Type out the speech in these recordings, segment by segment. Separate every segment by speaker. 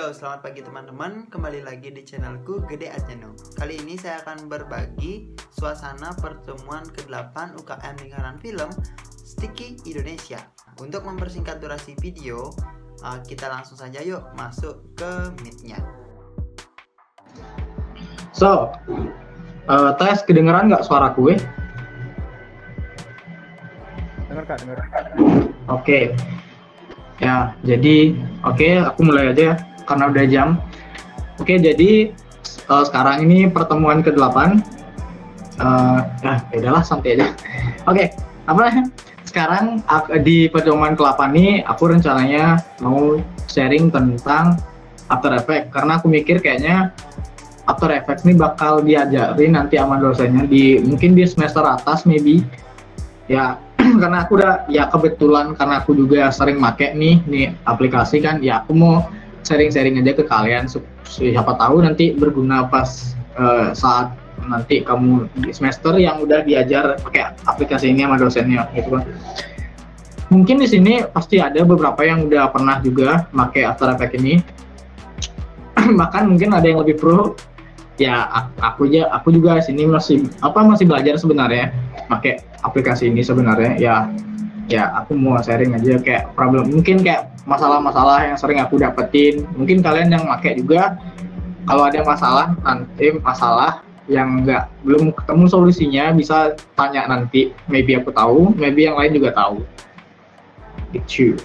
Speaker 1: Halo, selamat pagi teman-teman. Kembali lagi di channelku Gede Aceno. Kali ini saya akan berbagi suasana pertemuan ke-8 UKM Lingkaran Film Sticky Indonesia. Untuk mempersingkat durasi video, kita langsung saja yuk masuk ke Meet-nya.
Speaker 2: Tes kedengeran nggak suara gue?
Speaker 3: Dengar Kak, dengar.
Speaker 2: Oke. Ya, jadi aku mulai aja ya, karena udah jam. Oke, jadi sekarang ini pertemuan ke-8. Udahlah, santai aja. Oke, sekarang di pertemuan ke-8 ini aku rencananya mau sharing tentang After Effects, karena aku mikir kayaknya After Effects ini bakal diajarin nanti sama dosennya mungkin di semester atas maybe. Ya, karena aku udah, ya kebetulan karena aku juga sering make nih aplikasi kan, ya aku mau sharing-sharing aja ke kalian, siapa tahu nanti berguna pas saat nanti kamu di semester yang udah diajar pakai aplikasi ini sama dosennya gitu kan. Mungkin di sini pasti ada beberapa yang udah pernah juga pakai After Effects ini. Bahkan mungkin ada yang lebih pro. Ya aku juga sini masih belajar sebenarnya pakai aplikasi ini sebenarnya. Ya aku mau sharing aja kayak mungkin kayak masalah-masalah yang sering aku dapetin. Mungkin kalian yang pakai juga, kalau ada masalah yang belum ketemu solusinya bisa tanya nanti, maybe aku tahu, maybe yang lain juga tahu gitu.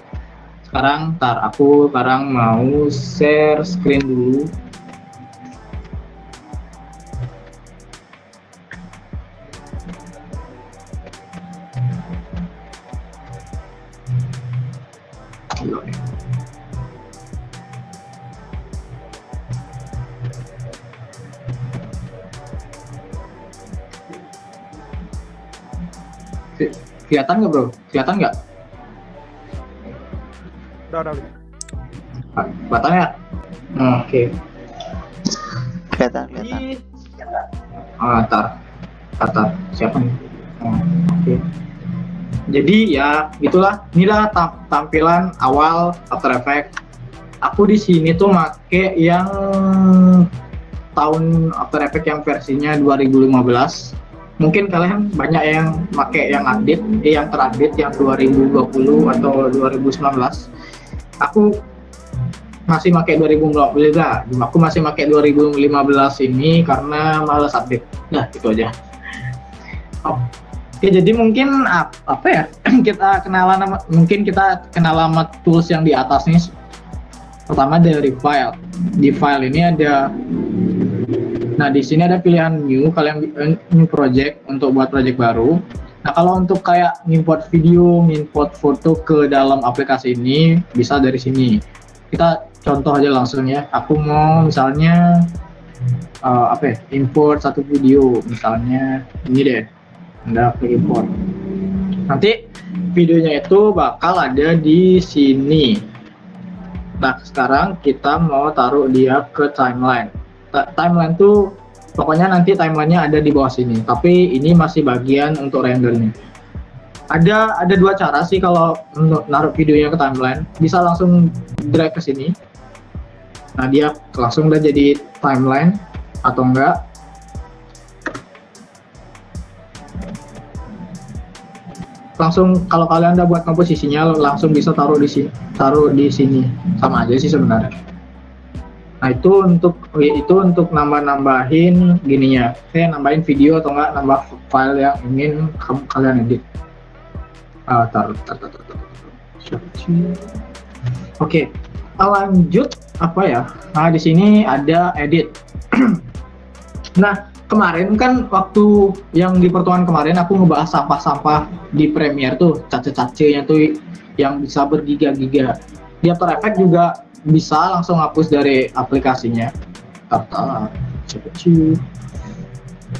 Speaker 2: Aku mau share screen dulu. Kelihatan nggak bro? Kelihatan nggak?
Speaker 3: Udah.
Speaker 2: Batanya? Oke.
Speaker 1: Kelihatan.
Speaker 2: Ntar. Siapa nih? Oke. Jadi ya itulah, inilah tampilan awal After Effects. Aku di sini tuh make yang tahun After Effects yang versinya 2015. Mungkin kalian banyak yang pakai yang terupdate yang 2020 atau 2019. Aku masih pakai 2015 lah. Aku masih pakai 2015 ini karena malas update. Nah, itu aja. Oke, jadi mungkin kita kenalan sama tools yang di atas nih. Pertama dari file. Di file ini ada, nah di sini ada pilihan new project untuk buat project baru. Nah kalau untuk kayak import video, import foto ke dalam aplikasi ini bisa dari sini. Kita contoh aja langsung ya. Aku mau misalnya import satu video, misalnya ini deh. Udah klik import. Nanti videonya itu bakal ada di sini. Nah sekarang kita mau taruh dia ke timeline. Timeline tuh pokoknya nanti timelinenya ada di bawah sini, tapi ini masih bagian untuk rendernya. Ada dua cara sih kalau untuk naruh videonya ke timeline. Bisa langsung drag ke sini, nah dia langsung udah jadi timeline, atau enggak langsung, kalau kalian udah buat komposisinya langsung bisa taruh di sini sama aja sih sebenarnya. Nah itu untuk nambahin gininya, nambahin video atau enggak nambah file yang ingin kalian edit. Oke, lanjut Nah di sini ada edit. Nah kemarin kan waktu yang di pertemuan kemarin aku ngebahas sampah-sampah di Premiere tuh, cace-cacenya tuh yang bisa bergiga-giga. Di After Effects juga bisa langsung hapus dari aplikasinya.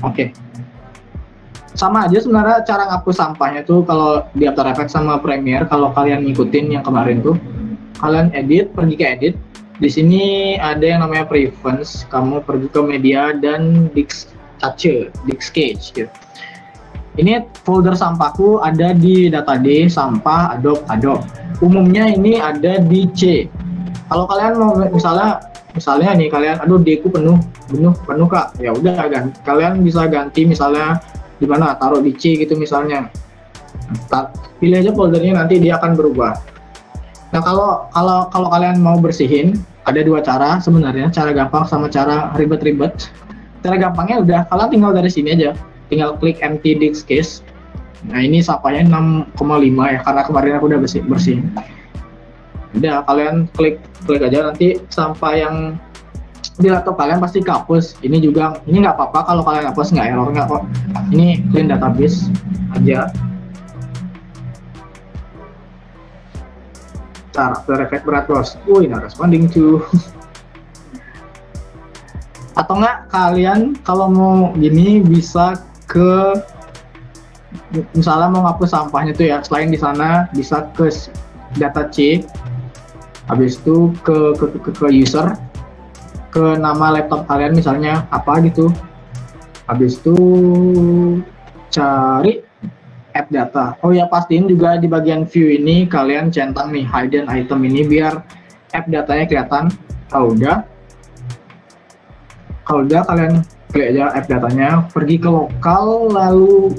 Speaker 2: Oke. Sama aja sebenarnya cara ngapus sampahnya tuh kalau di After Effects sama Premiere. Kalau kalian ngikutin yang kemarin tuh, kalian pergi ke edit. Di sini ada yang namanya preference. Kamu pergi ke media dan Sketch gitu. Ini folder sampahku ada di Data-D, sampah, Adobe. Umumnya ini ada di C. Kalau kalian mau misalnya misalnya nih kalian, aduh D ku penuh kak, ya udah kan kalian bisa ganti misalnya di mana, taruh di C gitu misalnya. Pilih aja foldernya, nanti dia akan berubah. Nah kalau kalian mau bersihin, ada dua cara sebenarnya, cara gampang sama cara ribet-ribet. Cara gampangnya udah kalian tinggal dari sini aja, tinggal klik empty disk cache. Nah ini sampahnya 6,5 ya, karena kemarin aku udah bersihin. Udah kalian klik aja, nanti sampah yang di laptop kalian pasti kehapus. Ini nggak apa-apa kalau kalian hapus, nggak error nggak kok. Ini clean database aja. Cara After Effects berat bos. Wih, not responding to. Atau nggak kalian kalau mau gini bisa ke, misalnya mau ngapus sampahnya tuh ya, selain di sana bisa ke data C, habis itu ke user, ke nama laptop kalian misalnya apa gitu, habis itu cari app data. Oh ya, pastiin juga di bagian view ini kalian centang nih hidden item ini biar app datanya kelihatan. Kalau udah kalian klik aja app datanya, pergi ke lokal, lalu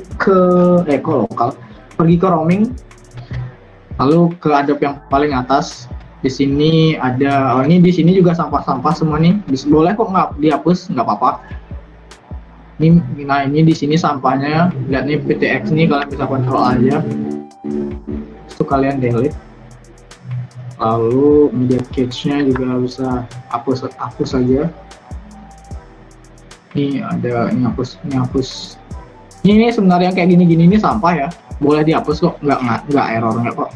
Speaker 2: pergi ke roaming, lalu ke Adobe yang paling atas. Di sini ada, ini di sini juga sampah-sampah semua nih. Boleh kok nggak dihapus, nggak apa-apa. Nah ini di sini sampahnya, lihat nih PTX nih, kalian bisa kontrol aja. Itu kalian delete. Lalu media cache-nya juga bisa hapus aja. Ini ada ini hapus. Ini sebenarnya kayak gini-gini ini sampah ya, boleh dihapus kok, nggak error nggak kok.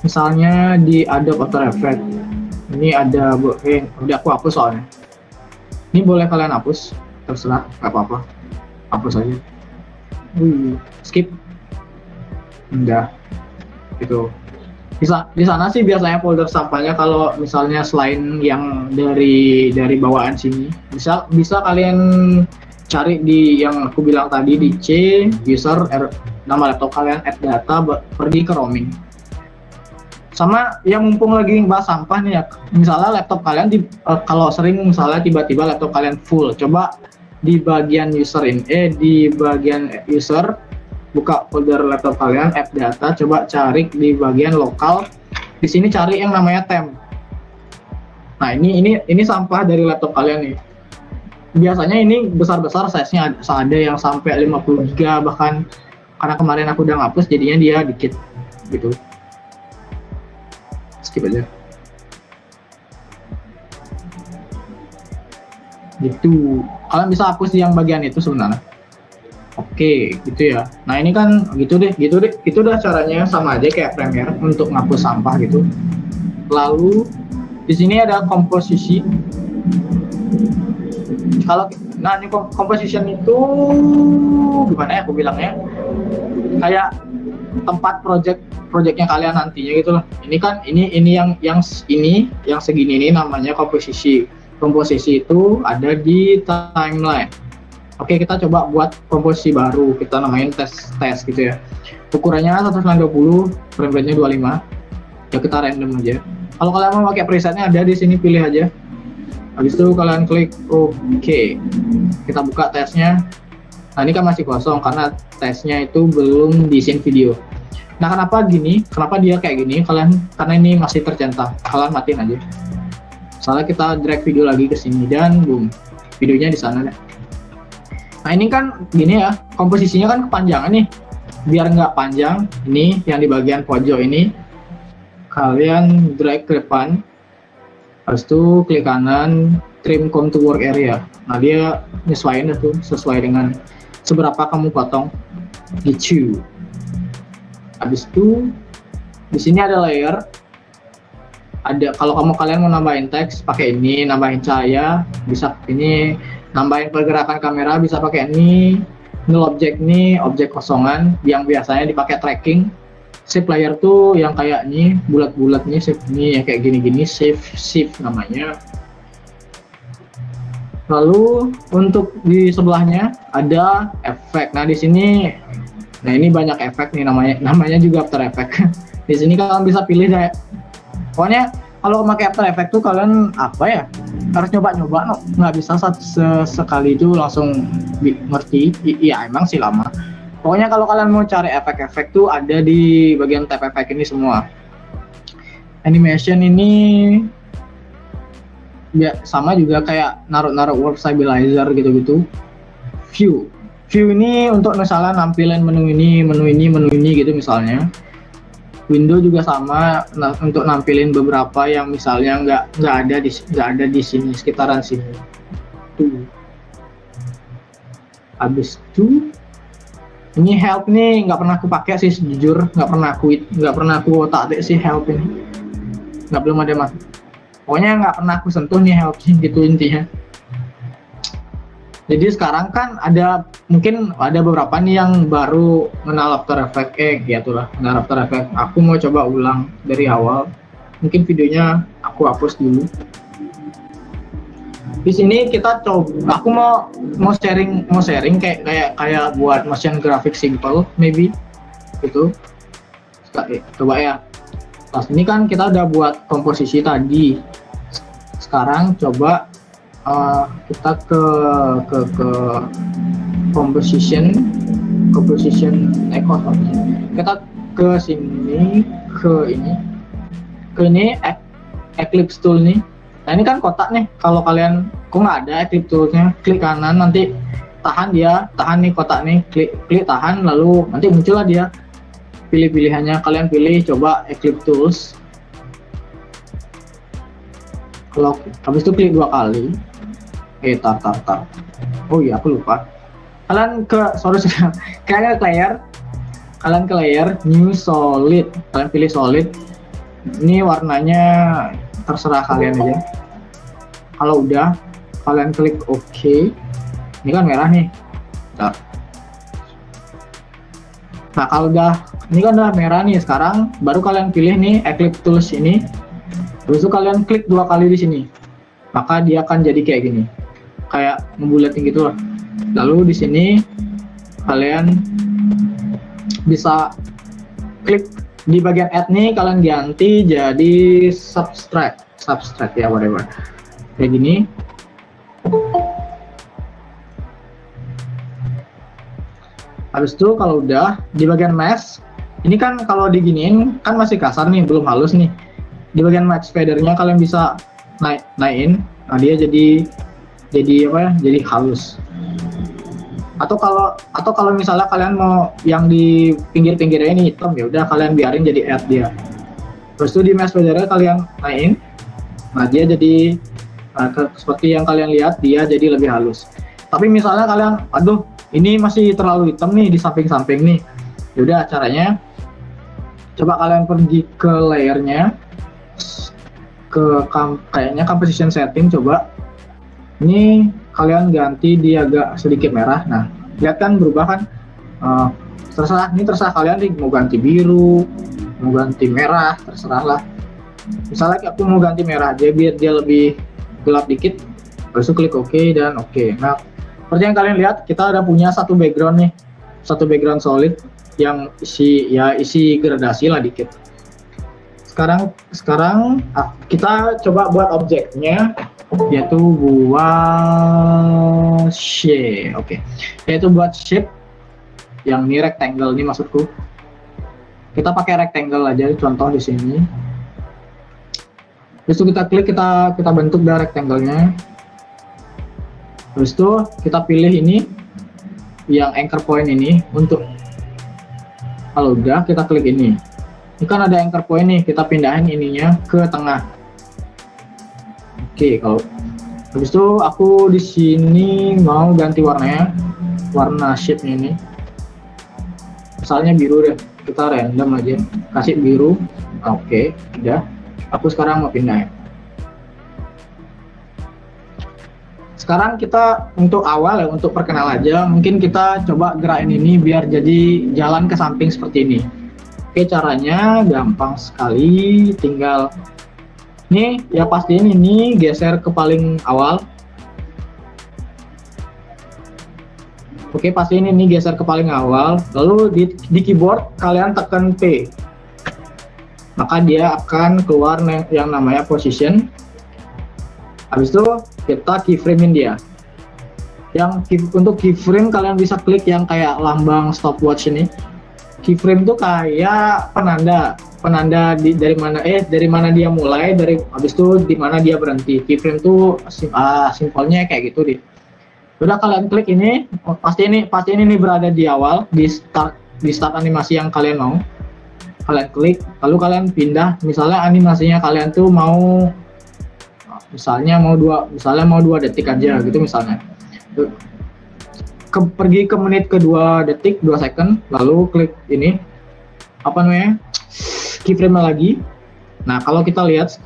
Speaker 2: Misalnya di Adobe After Effects, ini ada udah aku hapus soalnya. Ini boleh kalian hapus, terserah, nggak apa-apa, hapus aja. Skip, udah gitu. Di sana sih biasanya folder sampahnya, kalau misalnya selain yang dari bawaan sini, bisa kalian cari di yang aku bilang tadi, di C, user, nama laptop kalian, add data, pergi ke roaming. Sama yang mumpung lagi bahas sampah nih ya, misalnya laptop kalian kalau sering misalnya tiba-tiba laptop kalian full, coba di bagian di bagian user, buka folder laptop kalian, app data, coba cari di bagian lokal. Di sini cari yang namanya temp. Nah ini sampah dari laptop kalian nih. Biasanya ini besar-besar size-nya, ada yang sampai 50 GB bahkan, karena kemarin aku udah ngapus jadinya dia dikit gitu. Skip aja. Gitu. Kalian bisa hapus yang bagian itu sebenarnya. Oke, gitu ya. Nah ini kan gitu deh. Itu udah caranya, sama aja kayak Premiere untuk ngapus sampah gitu. Lalu di sini ada komposisi. Nah ini composition itu gimana ya aku bilangnya? Kayak tempat projectnya kalian nantinya gitu loh. Ini kan ini yang segini ini namanya komposisi. Komposisi itu ada di timeline. Oke, kita coba buat komposisi baru, kita namain tes gitu ya. Ukurannya 120, frame rate-nya 25. Ya kita random aja. Kalau kalian mau pakai presetnya ada di sini, pilih aja. Habis itu kalian klik OK. Kita buka tesnya. Nah ini kan masih kosong karena tesnya itu belum diisiin video. Nah kenapa gini? Kenapa dia kayak gini? Karena ini masih tercentang. Kalian matiin aja. Soalnya kita drag video lagi ke sini dan boom, videonya di sana deh. Nah ini kan gini ya, komposisinya kan kepanjangan nih. Biar nggak panjang, ini yang di bagian pojok ini kalian drag ke depan. Habis itu klik kanan, trim come to work area. Nah dia nyesuaiin itu sesuai dengan seberapa kamu potong gitu. Habis itu di sini ada layer. Kalau kalian mau nambahin teks pakai ini, nambahin cahaya bisa ini, nambahin pergerakan kamera bisa pakai ini. Null object nih, objek kosongan yang biasanya dipakai tracking. Shape layer tuh yang kayak ini, bulat-bulat nih, shape ini yang kayak gini-gini, shift namanya. Lalu untuk di sebelahnya ada efek. Nah di sini, nah ini banyak efek nih, namanya juga After Effects. Di sini kalian bisa pilih pokoknya kalau pakai After Effects tuh kalian apa ya, harus nyoba-nyoba, no. Nggak bisa sekali itu langsung ngerti. Iya emang sih lama. Pokoknya kalau kalian mau cari efek-efek tuh ada di bagian tab efek ini semua. Animation ini ya sama juga kayak naruh warp stabilizer gitu-gitu. View ini untuk misalnya nampilin menu ini gitu misalnya. Window juga sama, untuk nampilin beberapa yang misalnya nggak ada di sini, sekitaran sini. Tuh. Habis itu ini help nih nggak pernah aku pakai sih, jujur nggak pernah aku otak-atik sih help ini. Belum ada mas. Pokoknya nggak pernah aku sentuh nih help gitu intinya. Jadi sekarang kan mungkin ada beberapa nih yang baru mengenal After Effects, mengenal After Effects. Aku mau coba ulang dari awal. Mungkin videonya aku hapus dulu. Di sini kita coba, aku mau sharing kayak buat motion graphic simple maybe gitu. Coba ya. Pas ini kan kita udah buat komposisi tadi. Sekarang coba kita ke composition echo. Kita ke sini, ke ini Eclipse tool nih. Nah ini kan kotak nih. Kalau kalian kok nggak ada Eclipse toolnya, klik kanan, nanti tahan nih kotak nih, klik tahan, lalu nanti muncullah dia. Pilih-pilihannya, kalian pilih coba Eclipse Tools. Kalau habis itu klik 2 kali. Tar. Oh iya, aku lupa. Kalian ke layer, new solid. Kalian pilih solid. Ini warnanya terserah kalian aja. Kalau udah, kalian klik OK. Ini kan merah nih. Bentar. Nah kalau ini kan udah merah nih, sekarang baru kalian pilih nih Eclipse Tools ini. Terus itu kalian klik 2 kali di sini, maka dia akan jadi kayak gini, kayak ngebulatin gitu lah. Lalu di sini kalian bisa klik di bagian add nih, kalian ganti jadi subtract ya, whatever, kayak gini. Habis itu kalau udah di bagian mesh, ini kan kalau diginiin kan masih kasar nih, belum halus nih. Di bagian mesh fadernya kalian bisa naikin, nah dia jadi apa ya? Jadi halus. Atau kalau misalnya kalian mau yang di pinggir-pinggirnya ini hitam, ya udah kalian biarin jadi add dia. Terus itu di mesh fadernya kalian naikin, nah dia jadi seperti yang kalian lihat, dia jadi lebih halus. Tapi misalnya kalian, aduh ini masih terlalu hitam nih di samping-samping nih, yaudah caranya coba kalian pergi ke layernya, kayaknya composition setting, coba ini kalian ganti dia agak sedikit merah. Nah lihat kan berubah kan. Terserah kalian nih, mau ganti biru, mau ganti merah, terserah lah. Misalnya aku mau ganti merah aja biar dia lebih gelap dikit, terus klik OK dan OK. Nah seperti yang kalian lihat, kita udah punya satu background nih, satu background solid yang isi gradasi lah dikit. Sekarang kita coba buat objeknya, yaitu buat shape. Oke. Yaitu buat shape yang ini rectangle nih maksudku. Kita pakai rectangle aja, contoh di sini. Terus itu kita klik, kita bentuk dah rectangle-nya. Terus itu kita pilih ini yang anchor point ini untuk, kalau udah kita klik ini. Ini kan ada anchor point nih, kita pindahin ininya ke tengah. Oke, kalau habis itu aku di sini mau ganti warnanya, warna shape-nya ini. Misalnya biru deh, kita random aja, kasih biru. Oke, udah. Aku sekarang mau pindahin. Sekarang kita untuk awal ya, untuk perkenal aja, mungkin kita coba gerakin ini biar jadi jalan ke samping seperti ini. Oke, caranya gampang sekali, tinggal nih ya, pastiin ini geser ke paling awal. Oke, pastiin ini geser ke paling awal, lalu di keyboard kalian tekan P. maka dia akan keluar yang namanya position. Habis itu kita keyframein dia. Untuk keyframe kalian bisa klik yang kayak lambang stopwatch ini. Keyframe itu kayak penanda dari mana dia mulai, habis itu di mana dia berhenti. Keyframe itu simpelnya kayak gitu deh. Udah kalian klik ini, pasti ini nih berada di awal, di start animasi yang kalian mau. Kalian klik, lalu kalian pindah, misalnya animasinya kalian tuh mau mau 2 detik aja gitu misalnya. Pergi ke menit ke-2 detik, 2 second, lalu klik ini keyframe lagi. Nah, kalau kita lihat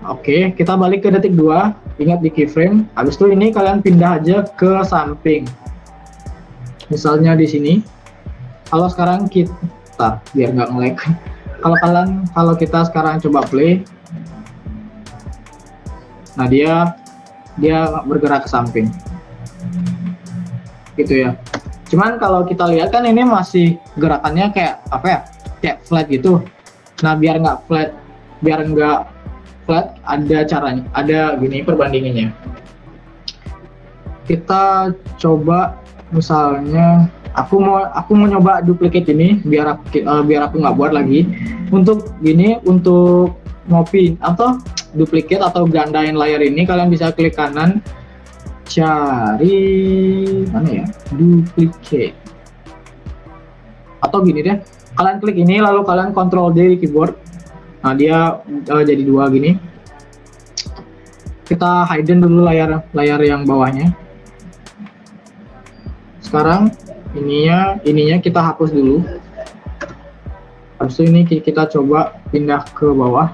Speaker 2: oke, kita balik ke detik 2, ingat di keyframe. Habis itu ini kalian pindah aja ke samping. Misalnya di sini. Kalau sekarang kita biar nggak nge-lag. Kalau kita sekarang coba play. Nah, dia bergerak ke samping. Gitu ya. Cuman kalau kita lihat kan ini masih gerakannya kayak kayak flat gitu. Nah, biar nggak flat, ada caranya, ada gini perbandingannya. Kita coba misalnya aku mau nyoba duplicate ini biar aku nggak buat lagi. Untuk ngopi atau duplicate atau gandain layar ini, kalian bisa klik kanan, cari mana ya, duplicate, atau gini deh, kalian klik ini lalu kalian Ctrl D di keyboard. Nah, dia jadi 2 gini. Kita hidden dulu layar yang bawahnya. Sekarang ininya kita hapus dulu. Habis itu ini kita coba pindah ke bawah.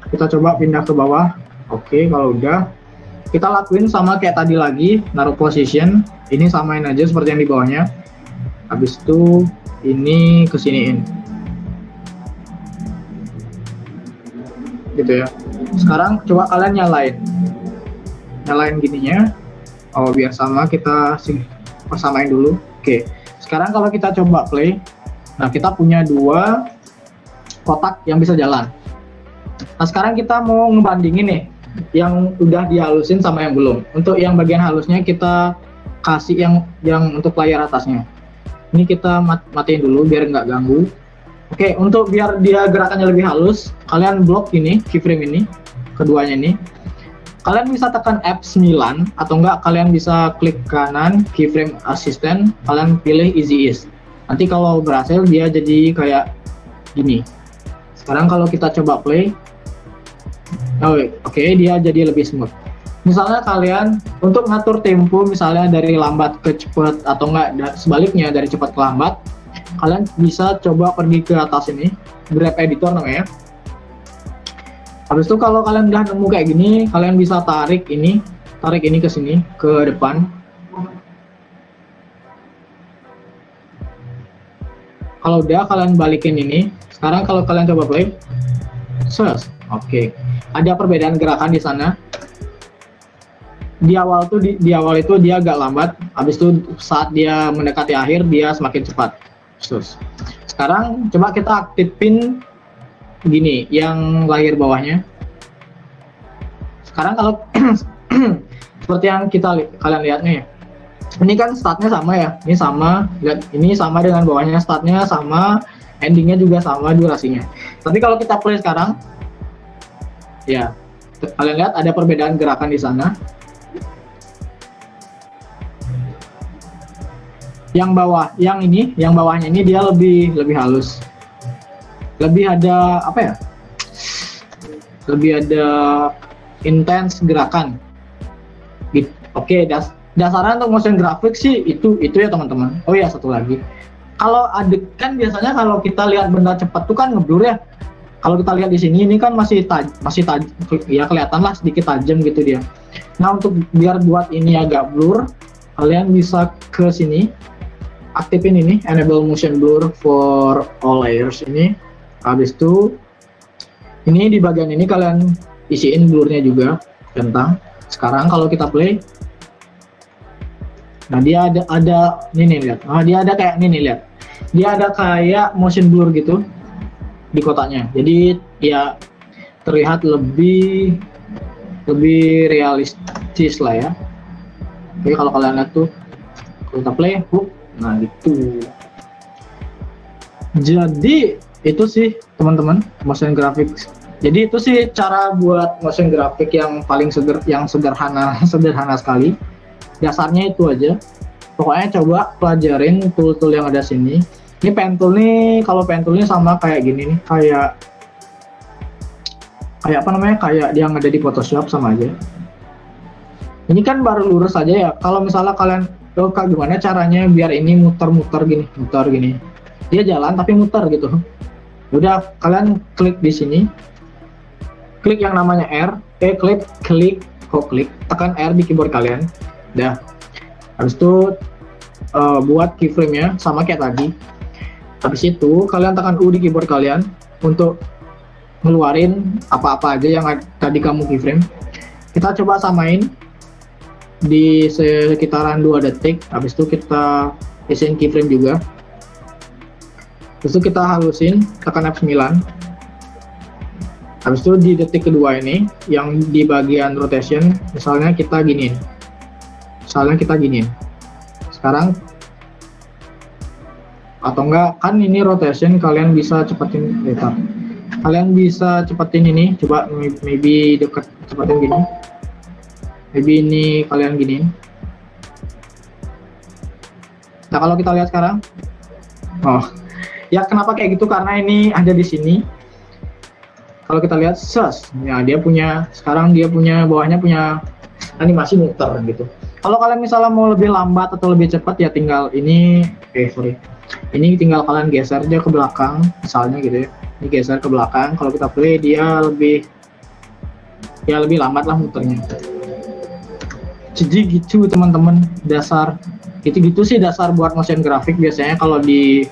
Speaker 2: Kita coba pindah ke bawah. Oke, kalau udah kita lakuin sama kayak tadi lagi, naruh position. Ini samain aja seperti yang di bawahnya. Habis itu ini kesiniin. Gitu ya. Sekarang coba kalian nyalain gininya. Oh, biar sama, kita persamain dulu. Oke. Sekarang kalau kita coba play, nah kita punya 2 kotak yang bisa jalan. Nah, sekarang kita mau ngebandingin nih yang udah dihalusin sama yang belum. Untuk yang bagian halusnya kita kasih yang untuk layar atasnya. Ini kita matiin dulu biar nggak ganggu. Oke, untuk biar dia gerakannya lebih halus, kalian blok ini, keyframe ini, keduanya ini. Kalian bisa tekan F9 atau enggak kalian bisa klik kanan keyframe assistant, kalian pilih easy ease. Nanti kalau berhasil dia jadi kayak gini. Sekarang kalau kita coba play, oke, dia jadi lebih smooth. Misalnya kalian untuk ngatur tempo, misalnya dari lambat ke cepat atau enggak sebaliknya dari cepat ke lambat, kalian bisa coba pergi ke atas ini, grab editor namanya. Habis itu kalau kalian udah nemu kayak gini, kalian bisa tarik ini ke sini, ke depan. Kalau udah kalian balikin ini. Sekarang kalau kalian coba play, oke, ada perbedaan gerakan di sana. Di awal itu dia agak lambat, habis itu saat dia mendekati akhir dia semakin cepat. Sekarang coba kita aktifin gini, yang layar bawahnya. Sekarang kalau seperti yang kalian lihat nih, ini kan startnya sama ya, ini sama dengan bawahnya, startnya sama, endingnya juga sama durasinya. Tapi kalau kita play sekarang, ya kalian lihat ada perbedaan gerakan di sana. Yang bawahnya ini dia lebih halus, lebih ada lebih ada intens gerakan. Oke, dasarnya untuk motion graphic sih itu ya teman-teman. Oh ya, satu lagi, kalau kan biasanya kalau kita lihat benda cepat tuh kan ngeblur ya. Kalau kita lihat di sini, ini kan masih ya kelihatan lah sedikit tajam gitu dia. Nah, untuk biar buat ini agak blur, kalian bisa ke sini, aktifin ini enable motion blur for all layers ini. Habis itu ini di bagian ini kalian isiin blurnya juga tentang. Sekarang kalau kita play, nah dia ada ini nih, lihat. Nah, dia ada kayak ini nih, lihat. dia ada kayak motion blur gitu di kotaknya. Jadi ya terlihat lebih realistis lah ya. Oke, kalau kalian lihat tuh, kalau kita play, nah gitu. Jadi itu sih teman-teman motion graphics. Jadi itu sih cara buat motion graphic yang paling sederhana sekali. Dasarnya itu aja. Pokoknya coba pelajarin tool-tool yang ada sini. Ini pen tool nih, kalau pen toolnya sama kayak gini nih, kayak apa namanya, kayak yang ada di Photoshop, sama aja. Ini kan baru lurus aja ya. Kalau misalnya kalian, Kak, gimana caranya biar ini muter gini. Dia jalan tapi muter gitu. Udah, kalian klik di sini. Klik yang namanya R. Tekan R di keyboard kalian. Dah. Habis itu buat keyframe-nya sama kayak tadi. Habis itu kalian tekan U di keyboard kalian untuk ngeluarin apa-apa aja yang tadi kamu keyframe. Kita coba samain di sekitaran 2 detik. Habis itu kita isiin keyframe juga. Habis itu kita halusin, tekan F9. Habis itu di detik kedua ini yang di bagian rotation, misalnya kita giniin. Sekarang atau enggak, kan ini rotation, kalian bisa cepetin ini, coba maybe deket, cepetin gini, maybe ini kalian giniin. Nah, kalau kita lihat sekarang, ya kenapa kayak gitu, karena ini ada di sini. Kalau kita lihat ya sekarang dia punya bawahnya punya animasi muter gitu. Kalau kalian misalnya mau lebih lambat atau lebih cepat, ya tinggal ini, ini tinggal kalian geser dia ke belakang, misalnya gitu ya. Ini geser ke belakang. Kalau kita play, dia lebih lambat lah muternya. Jadi gitu teman-teman, dasar gitu sih dasar buat motion graphic biasanya kalau di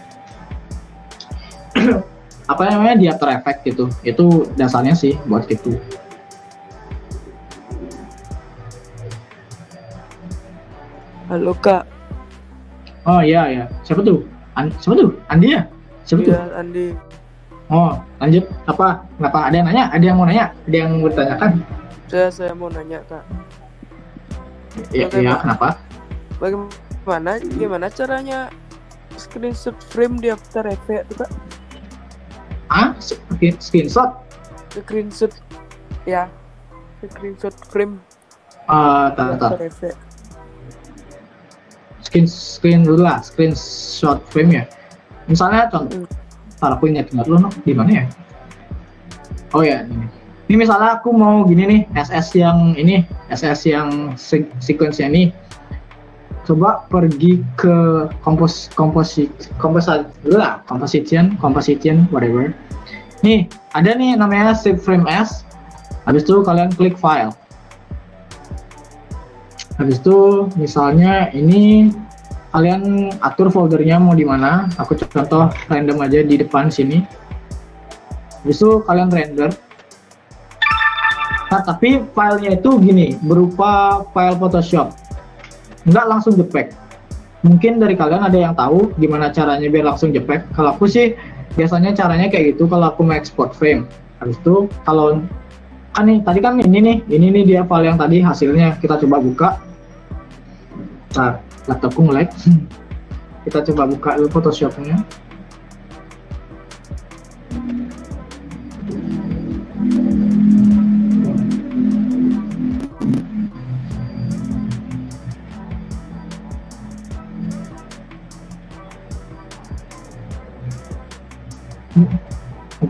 Speaker 2: apa namanya, di After Effects gitu. Itu dasarnya sih buat gitu.
Speaker 4: Halo Kak.
Speaker 2: Oh iya. Siapa tuh? Andi ya? Siapa tuh?
Speaker 4: Iya, Andi.
Speaker 2: Oh, lanjut. Kenapa? Ada yang nanya? Ada yang mau nanya? Ada yang bertanyakan?
Speaker 4: Saya mau nanya Kak.
Speaker 2: Iya, kenapa?
Speaker 4: Gimana caranya screenshot frame di After Effects tuh Kak?
Speaker 2: Screenshot?
Speaker 4: Screenshot, ya. Screenshot frame.
Speaker 2: After Effects. Screen dulu lah, screenshot frame ya. Misalnya contoh, aku ingat dulu di mana ya? Oh ya, ini misalnya aku mau gini nih, SS yang sequence-nya nih. Coba pergi ke composition, whatever. Nih, ada nih namanya save frame as. Habis itu kalian klik file. Habis itu misalnya ini kalian atur foldernya mau di mana. Aku contoh random aja di depan sini. Habis itu kalian render. Nah, tapi filenya itu gini, berupa file Photoshop, nggak langsung JPEG. Mungkin dari kalian ada yang tahu gimana caranya biar langsung JPEG. Kalau aku sih biasanya caranya kayak gitu kalau aku mau export frame. Habis itu kalau tadi kan ini nih dia file yang tadi hasilnya. Kita coba buka. Nah, laptopku nge-lag. Kita coba buka dulu Photoshop-nya.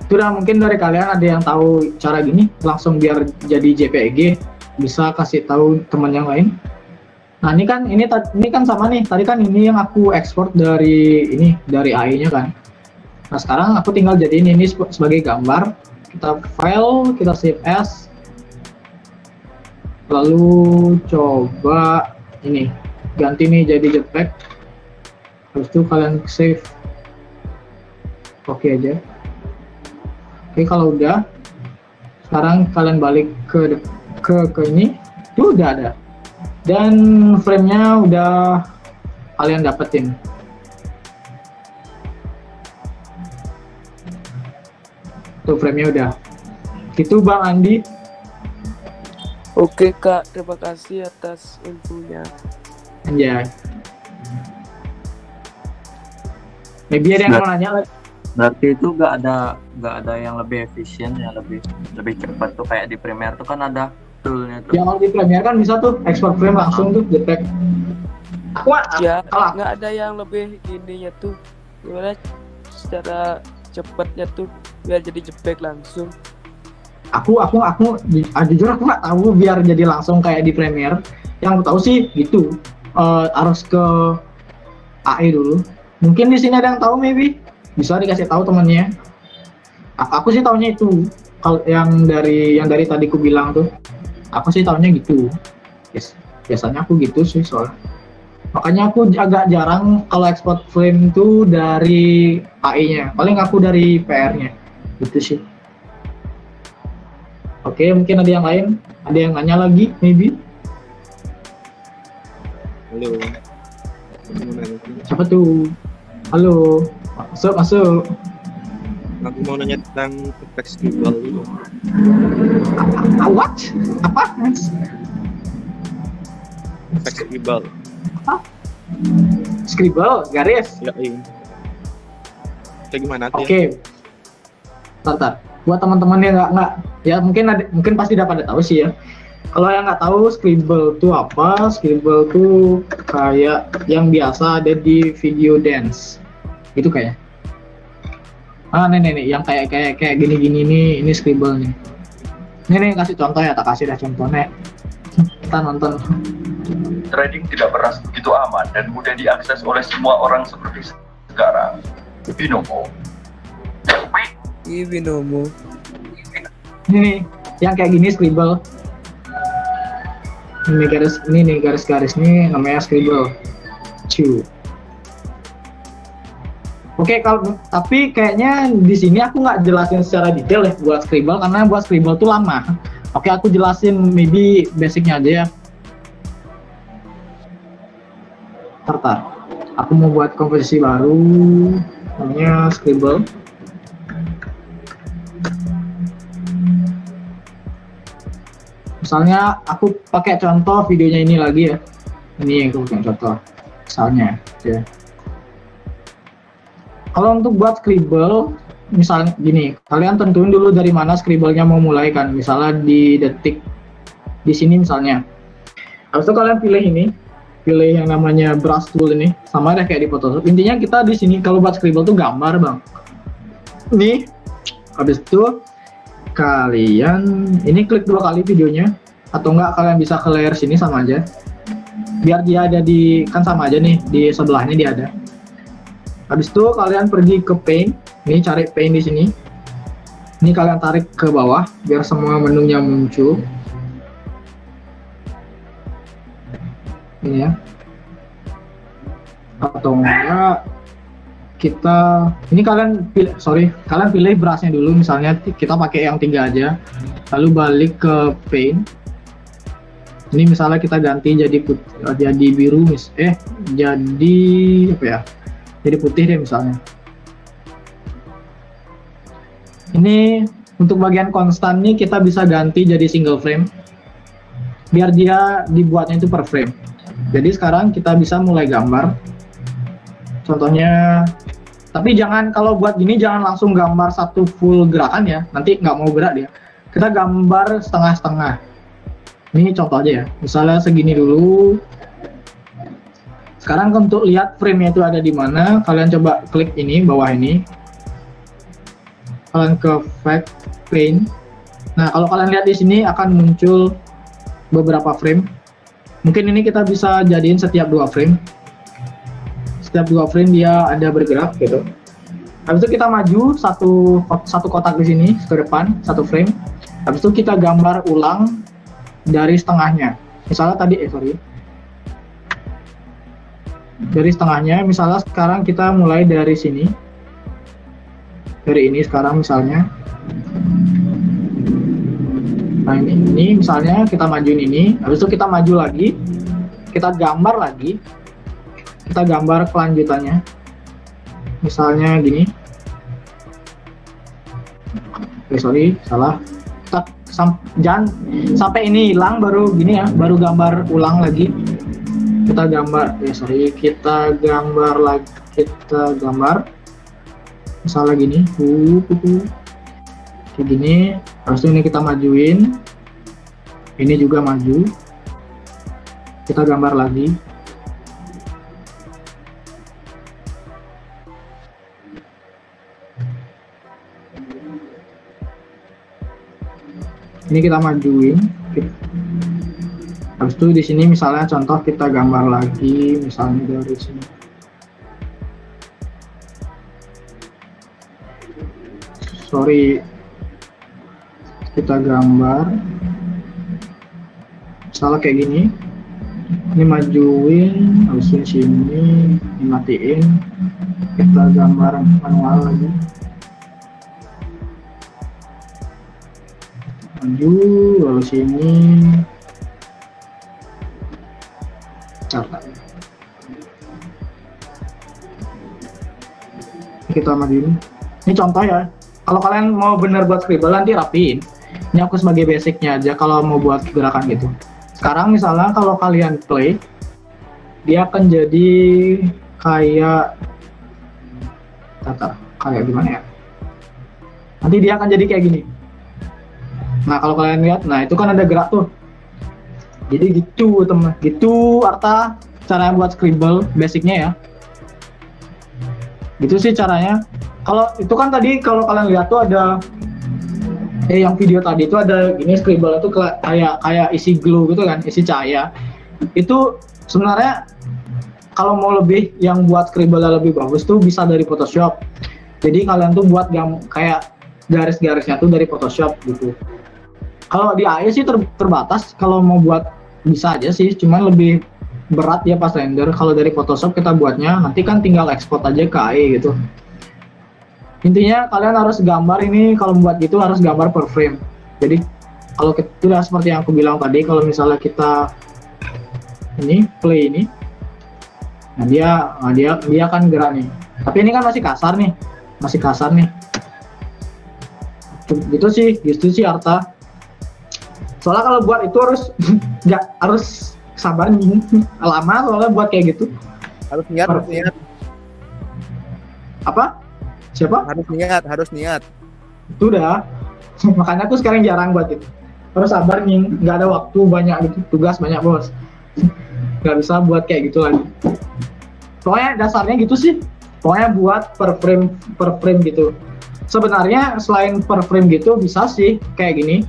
Speaker 2: Sudah, mungkin dari kalian ada yang tahu cara gini langsung biar jadi JPG, bisa kasih tahu teman yang lain. Nah, ini kan sama nih. Tadi kan ini yang aku ekspor dari AI-nya kan. Nah, sekarang aku tinggal jadiin ini sebagai gambar. Kita file, kita save as. Lalu coba ini ganti nih jadi JPEG. Habis itu kalian save. Oke aja. Oke, kalau udah, sekarang kalian balik ke ini, itu udah ada. Dan frame-nya udah kalian dapetin. Tuh frame-nya udah. Itu Bang Andi.
Speaker 4: Oke Kak, terima kasih atas infonya.
Speaker 2: Anjay. Maybe ada yang mau nanya lagi?
Speaker 5: Berarti itu nggak ada yang lebih efisien, yang lebih cepat tuh kayak di Premiere tuh kan ada toolnya tuh.
Speaker 2: Yang kalau di Premiere kan bisa tuh export frame langsung tuh detect.
Speaker 4: Ya,
Speaker 2: Kalau
Speaker 4: nggak ada yang lebih ininya tuh. Gimana secara cepatnya tuh biar jadi JPEG langsung.
Speaker 2: aku jujur aku nggak tahu biar jadi langsung kayak di Premiere. Yang aku tahu sih gitu. Harus ke AI dulu. Mungkin di sini ada yang tahu, maybe bisa dikasih tahu temannya. Aku sih taunya itu. Kalau yang dari tadi aku bilang tuh, aku sih taunya gitu. Yes. Biasanya aku gitu sih soalnya. Makanya aku agak jarang kalau export frame itu dari AI-nya. Paling aku dari PR-nya. Gitu sih. Oke, mungkin ada yang lain. Ada yang nanya lagi, maybe.
Speaker 6: Halo.
Speaker 2: Siapa tuh? Halo. Masuk.
Speaker 6: Aku mau nanya tentang efek scribble dulu.
Speaker 2: What? Apa?
Speaker 6: Efek scribble.
Speaker 2: Scribble, garis.
Speaker 6: Ya, iya. Kayak gimana tuh?
Speaker 2: Oke. Tar. Buat teman-teman yang nggak, ya mungkin pasti udah pada tahu sih ya. Kalau yang nggak tahu Scribble itu apa? Scribble itu kayak yang biasa ada di video dance, gitu kayak. Nih, yang kayak gini nih, ini Scribble nih. Nih kasih contoh ya, tak kasih dah contohnya. Kita nonton.
Speaker 7: Trading tidak pernah begitu aman dan mudah diakses oleh semua orang seperti sekarang. Binomo.
Speaker 4: Binomo.
Speaker 2: Ini yang kayak gini Scribble. Ini garis-garis nih namanya Scribble. Oke, tapi kayaknya di sini aku nggak jelasin secara detail ya buat Scribble karena buat Scribble tuh lama. Oke, aku jelasin maybe basicnya aja ya. Tar. Aku mau buat komposisi baru namanya Scribble. Misalnya aku pakai contoh videonya ini lagi ya. Ini yang aku pakai contoh. Misalnya, ya. Kalau untuk buat Scribble, misalnya gini, kalian tentuin dulu dari mana Scribble-nya mau mulai kan. Misalnya di detik, di sini misalnya. Habis itu kalian pilih yang namanya brush tool ini, sama ada kayak di Photoshop. Intinya kita di sini kalau buat Scribble tuh gambar bang. Nih, habis itu kalian ini klik 2 kali videonya, atau enggak kalian bisa ke layer sini sama aja. Biar dia ada di, kan sama aja nih, di sebelahnya dia ada. Habis itu kalian pergi ke paint, ini cari paint di sini. Ini kalian tarik ke bawah biar semua menunya muncul. Ini ya. Atau enggak kita ini kalian pilih brushnya dulu, misalnya kita pakai yang 3 aja, lalu balik ke paint. Ini misalnya kita ganti jadi biru jadi apa ya, jadi putih deh misalnya. Ini untuk bagian konstan nih kita bisa ganti jadi single frame biar dia dibuatnya itu per frame. Jadi sekarang kita bisa mulai gambar. Contohnya, tapi jangan, kalau buat gini jangan langsung gambar satu full gerakan ya, nanti nggak mau gerak dia. Kita gambar setengah-setengah. Ini contoh aja ya, misalnya segini dulu. Sekarang untuk lihat frame-nya itu ada di mana, kalian coba klik ini, bawah ini. Kalian ke Effect, Paint. Nah, kalau kalian lihat di sini akan muncul beberapa frame. Mungkin ini kita bisa jadiin setiap 2 frame. Setiap 2 frame dia ada bergerak gitu. Habis itu kita maju satu kotak di sini ke depan, 1 frame. Habis itu kita gambar ulang dari setengahnya. Misalnya tadi dari setengahnya, misalnya sekarang kita mulai dari sini. Dari ini sekarang misalnya. Nah ini misalnya kita majuin ini, habis itu kita maju lagi. Kita gambar lagi. Kita gambar kelanjutannya, misalnya gini. sorry, salah. Jangan sampai ini hilang baru gini ya, baru gambar ulang lagi. Kita gambar, kita gambar misalnya gini, kayak gini. Terus ini kita majuin, ini juga maju, kita gambar lagi. Ini kita majuin. Habis itu di sini misalnya contoh kita gambar lagi, misalnya dari sini. Sorry, kita gambar. Misalnya kayak gini. Ini majuin, habis itu sini, dimatiin. Kita gambar manual lagi. Maju, lalu sini. Kita majuin. Ini contoh ya. Kalau kalian mau bener buat scribble nanti rapiin. Ini aku sebagai basicnya aja kalau mau buat gerakan gitu. Sekarang misalnya kalau kalian play, dia akan jadi kayak kayak gimana ya? Nanti dia akan jadi kayak gini. Nah kalau kalian lihat, nah itu kan ada gerak tuh. Jadi gitu teman, gitu Arta cara buat scribble basicnya ya. Gitu sih caranya. Kalau itu kan tadi kalau kalian lihat tuh ada yang video tadi itu ada ini scribble itu kayak isi glue gitu kan, isi cahaya. Itu sebenarnya kalau mau lebih yang buat scribble lebih bagus tuh bisa dari Photoshop. Jadi kalian tuh buat kayak garis-garisnya tuh dari Photoshop gitu. Kalau di AI sih terbatas, kalau mau buat bisa aja sih, cuman lebih berat ya pas render. Kalau dari Photoshop kita buatnya, nanti kan tinggal export aja ke AI gitu. Intinya kalian harus gambar ini, kalau membuat gitu harus gambar per frame. Jadi kalau kita seperti yang aku bilang tadi, kalau misalnya kita ini play ini, nah dia akan gerak nih. Tapi ini kan masih kasar nih, Gitu sih Arta. Soalnya kalau buat itu harus sabar nih, lama soalnya buat kayak gitu.
Speaker 3: Harus niat.
Speaker 2: Apa? Siapa?
Speaker 3: Harus niat.
Speaker 2: Itu udah. Makanya aku sekarang jarang buat itu. Harus sabar nih, nggak ada waktu banyak gitu, tugas banyak bos. Nggak bisa buat kayak gitu lagi. Pokoknya dasarnya gitu sih. Pokoknya buat per frame gitu. Sebenarnya selain per frame gitu bisa sih kayak gini.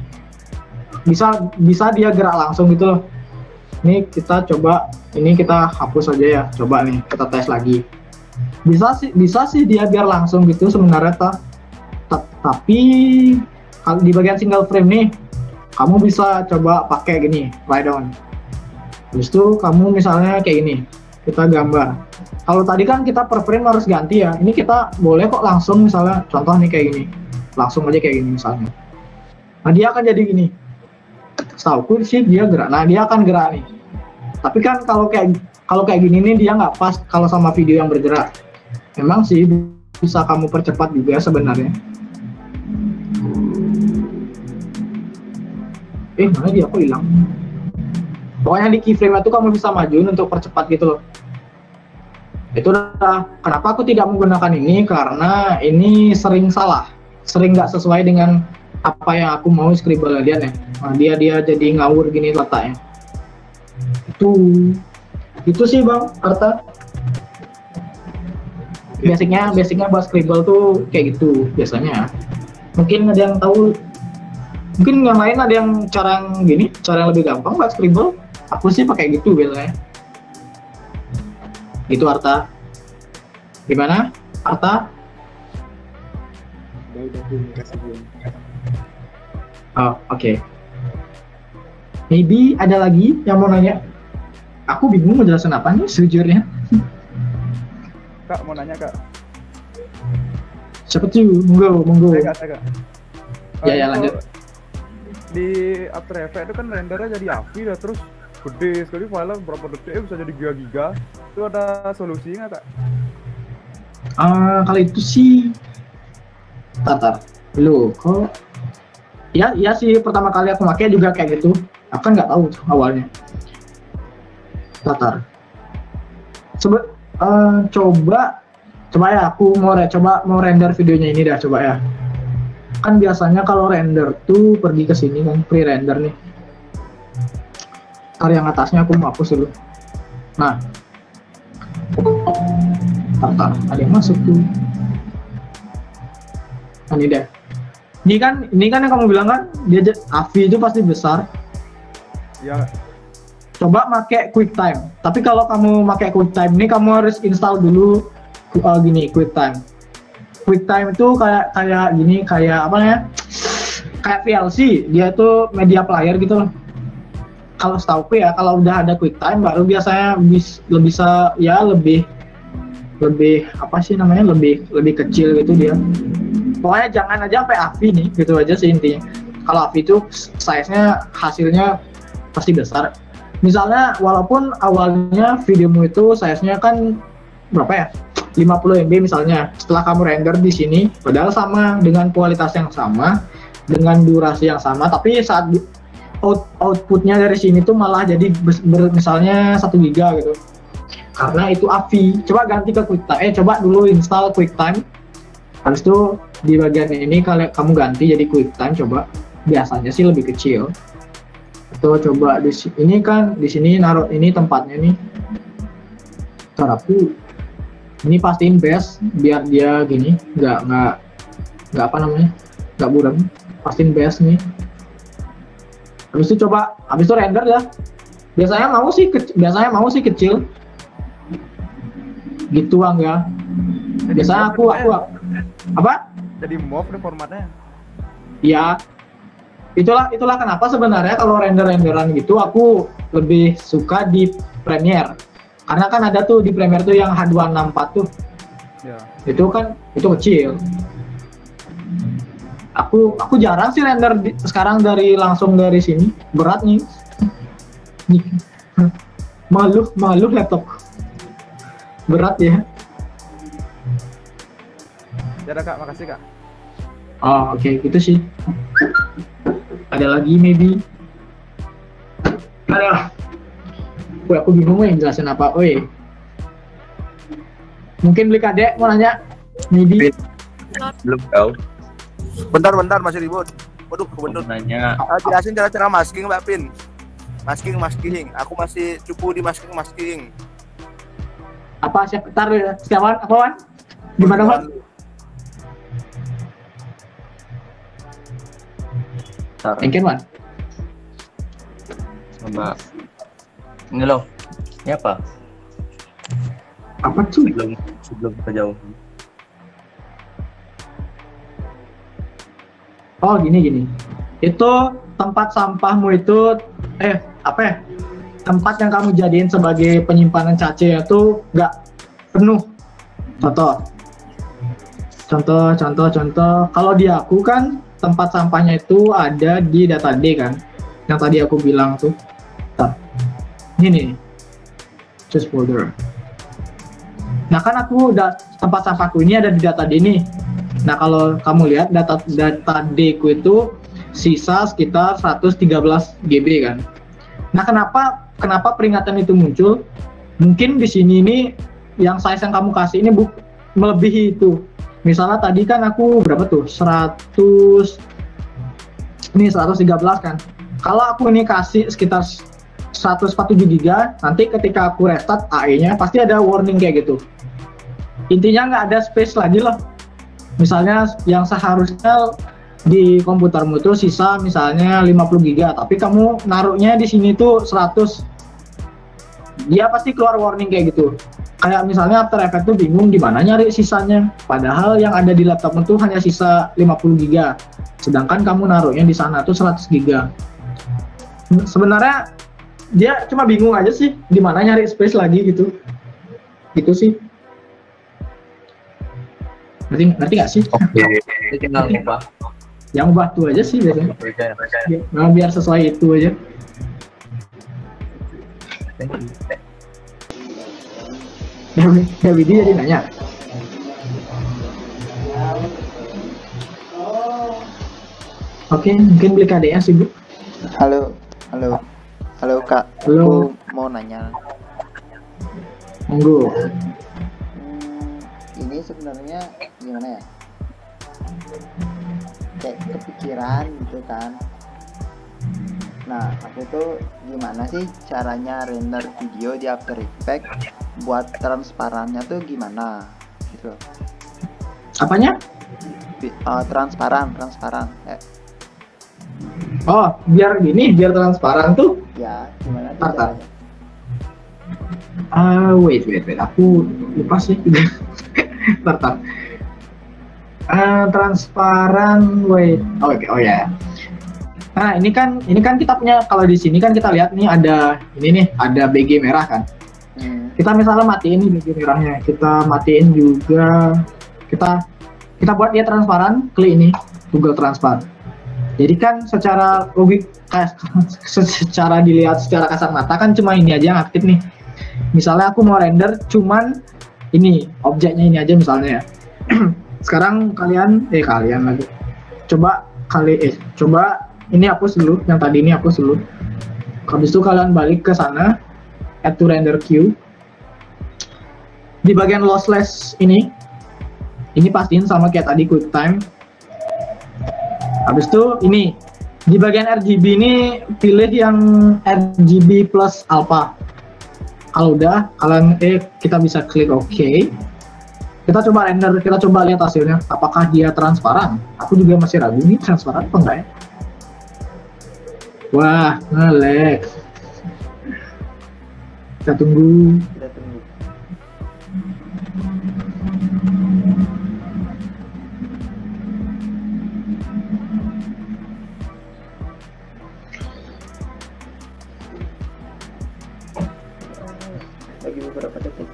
Speaker 2: Bisa dia gerak langsung gitu loh. Ini kita coba, ini kita hapus aja ya. Coba nih kita tes lagi. Bisa sih dia biar langsung gitu sebenarnya tapi kalau di bagian single frame nih kamu bisa coba pakai gini, write down. Habis itu kamu misalnya kayak gini, kita gambar. Kalau tadi kan kita per frame harus ganti ya. Ini kita boleh kok langsung misalnya contoh nih kayak gini. Langsung aja kayak gini misalnya. Nah, dia akan jadi gini. Setauku sih dia gerak. Nah, dia akan gerak nih. Tapi kan kalau kayak gini nih dia nggak pas kalau sama video yang bergerak. Memang sih bisa kamu percepat juga sebenarnya. Mana dia kok hilang? Pokoknya di keyframe itu kamu bisa majuin untuk percepat gitu loh. Itu udah. Kenapa aku tidak menggunakan ini? Karena ini sering salah, sering nggak sesuai dengan apa yang aku mau scribble lihat ya. Nah, dia jadi ngawur gini letaknya. Itu sih Bang Arta. Basicnya buat scribble tuh kayak gitu biasanya. Mungkin ada yang tahu, mungkin yang lain ada yang cara yang lebih gampang buat scribble. Aku sih pakai gitu biasanya. Gitu Arta. Gimana Arta? Oh, oke. Maybe ada lagi yang mau nanya. Aku bingung mau jelasin apa nih sejujurnya.
Speaker 3: Kak, mau nanya Kak.
Speaker 2: Siapa tuh? Monggo.
Speaker 3: Saya Kak.
Speaker 2: Ya, lanjut.
Speaker 3: Di After Effects itu kan rendernya jadi AVI ya, terus gede sekali filenya berapa detik bisa jadi giga-giga. Itu ada solusi nggak Kak?
Speaker 2: Kalau itu sih Tatar. Loh, kok Ya sih, pertama kali aku pakai juga kayak gitu. Aku kan nggak tahu awalnya. Tatar. Coba ya, aku mau render videonya ini dah, coba ya. Kan biasanya kalau render tuh pergi ke sini kan, pre-render nih. Ntar yang atasnya aku mau hapus dulu. Nah, Tatar, ada yang masuk tuh. Nah, ini deh. Ini kan yang kamu bilang kan, dia AVI itu pasti besar.
Speaker 3: Ya,
Speaker 2: Coba pakai QuickTime. Tapi kalau kamu pakai QuickTime ini, kamu harus install dulu gini QuickTime. QuickTime itu kayak gini, kayak apa ya? Kayak VLC. Dia itu media player gitu loh. Kalau setahu ya, kalau udah ada QuickTime baru biasanya lebih apa sih namanya, lebih kecil gitu dia. Pokoknya jangan aja sampai AVI nih, gitu aja sih intinya. Kalau AVI itu size-nya hasilnya pasti besar. Misalnya walaupun awalnya videomu itu size-nya kan berapa ya? 50 MB misalnya. Setelah kamu render di sini, padahal sama dengan kualitas yang sama, dengan durasi yang sama, tapi saat outputnya dari sini tuh malah jadi misalnya 1 GB gitu. Karena itu AVI. Coba ganti ke QuickTime. Coba dulu install QuickTime. Habis itu di bagian ini kalau kamu ganti jadi QuickTime, coba. Biasanya sih lebih kecil. Atau coba di sini naruh ini tempatnya nih. Ntar aku ini pastiin base biar dia gini, nggak apa namanya, nggak buram. Pastiin base nih. Habis itu render ya. Biasanya mau sih kecil. Gitu ya. Biasanya aku apa?
Speaker 3: Jadi MOV deh formatnya.
Speaker 2: Ya. Itulah kenapa sebenarnya kalau renderan gitu aku lebih suka di Premiere. Karena kan ada tuh di Premiere tuh yang H264 tuh.
Speaker 3: Ya.
Speaker 2: Itu kecil. Aku jarang sih render sekarang langsung dari sini. Berat nih. Malu laptop. Berat ya.
Speaker 3: Ya udah Kak, makasih Kak.
Speaker 2: Oh, oke, gitu sih. Ada lagi maybe. Ada. Aku bingung jelasin apa. Mungkin beli kadek mau nanya. Maybe.
Speaker 6: Belum tahu.
Speaker 8: Bentar masih ribut. Waduh, kebentur.
Speaker 5: Nanya
Speaker 8: Jelasin cara masking Mbak Pin. Masking. Aku masih cupu di masking.
Speaker 2: Apa siapa? Apaan? Gimana, Wan? Mungkin, Wan.
Speaker 5: coba ini loh. Ini apa?
Speaker 2: Apa tuh?
Speaker 5: Sebelum kejauhan.
Speaker 2: Oh, gini. Itu tempat sampahmu itu apa ya? Tempat yang kamu jadiin sebagai penyimpanan cache itu nggak penuh. Contoh. Kalau di aku kan tempat sampahnya itu ada di data D kan, yang tadi aku bilang tuh. Ini choose folder. Nah kan aku tempat sampahku ini ada di data D nih. Nah kalau kamu lihat data D ku itu sisa sekitar 113 GB kan. Nah kenapa peringatan itu muncul? Mungkin di sini ini yang size yang kamu kasih ini melebihi itu. Misalnya tadi kan aku berapa tuh? 113 kan. Kalau aku ini kasih sekitar 147 GB, nanti ketika aku restart AE-nya pasti ada warning kayak gitu. Intinya nggak ada space lagi loh. Misalnya yang seharusnya di komputermu itu sisa misalnya 50 GB, tapi kamu naruhnya di sini tuh 100. Dia pasti keluar warning kayak gitu. Kayak misalnya After Effects tuh bingung gimana nyari sisanya. Padahal yang ada di laptopmu tuh hanya sisa 50 GB. Sedangkan kamu naruhnya di sana tuh 100 GB. Sebenarnya dia cuma bingung aja sih di mana nyari space lagi gitu. Gitu sih. Ngerti nggak sih?
Speaker 5: Oke. Ini tinggal ubah.
Speaker 2: Yang ubah tuh aja sih biasanya. Biar sesuai itu aja.
Speaker 5: Thank you.
Speaker 2: Widi jadi nanya. Oke, mungkin beli KDA sih, Bu.
Speaker 1: Halo, halo, halo Kak.
Speaker 2: Halo.
Speaker 1: Aku mau nanya.
Speaker 2: Monggo.
Speaker 1: Ini sebenarnya gimana ya? Kayak kepikiran gitu kan. Nah, aku tuh gimana sih caranya render video di After Effects buat transparannya tuh gimana? Gitu.
Speaker 2: Apanya?
Speaker 1: Transparan.
Speaker 2: Oh, biar transparan tuh.
Speaker 1: Ya, gimana tuh
Speaker 2: Tar.
Speaker 1: caranya?
Speaker 2: Wait, aku lupa sih. Tar. Transparan, wait. Oh ya. Nah, ini kan kita punya, kalau di sini kan kita lihat nih ada BG merah kan. Kita misalnya matiin nih BG merahnya, kita matiin juga, kita buat dia transparan, klik ini Google Transparan. Jadi kan secara secara dilihat secara kasat mata kan cuma ini aja yang aktif nih. Misalnya aku mau render cuman ini objeknya ini aja misalnya ya. Sekarang kalian lagi coba ini hapus dulu, yang tadi ini hapus dulu. Habis itu kalian balik ke sana, add to render queue. Di bagian lossless ini pastiin sama kayak tadi QuickTime. Habis itu ini di bagian RGB ini pilih yang RGB plus alpha. Kalau udah, kalian kita bisa klik OK. Kita coba render, kita coba lihat hasilnya. Apakah dia transparan? Aku juga masih ragu nih transparan apa enggak ya. Wah, nge-lag. Kita tunggu.
Speaker 1: Lagi beberapa detik.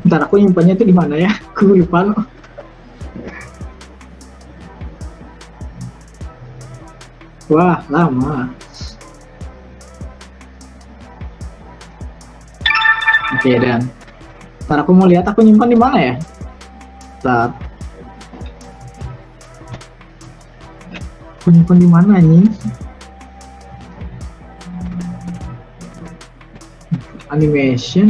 Speaker 2: Ntar aku nyimpannya itu di mana ya? Aku lupa loh. Wah, lama. Oke, dan ntar aku mau lihat aku nyimpan di mana ya? Ntar. Aku nyimpan di mana nih? Animation.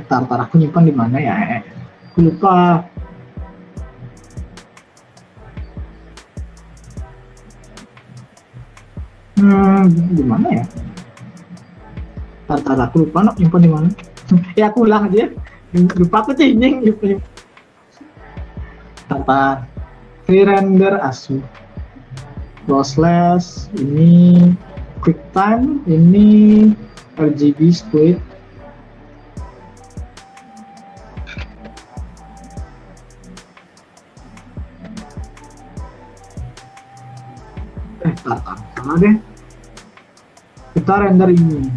Speaker 2: Ntar aku nyimpan di mana ya? Aku lupa. Di mana ya? Ntar aku lupa nyimpan di mana. Ya aku ulang aja. Lupa aku cinging gitu. Ntar free render ASU. Lossless ini QuickTime, ini RGB split. Salah deh. Kita render ini.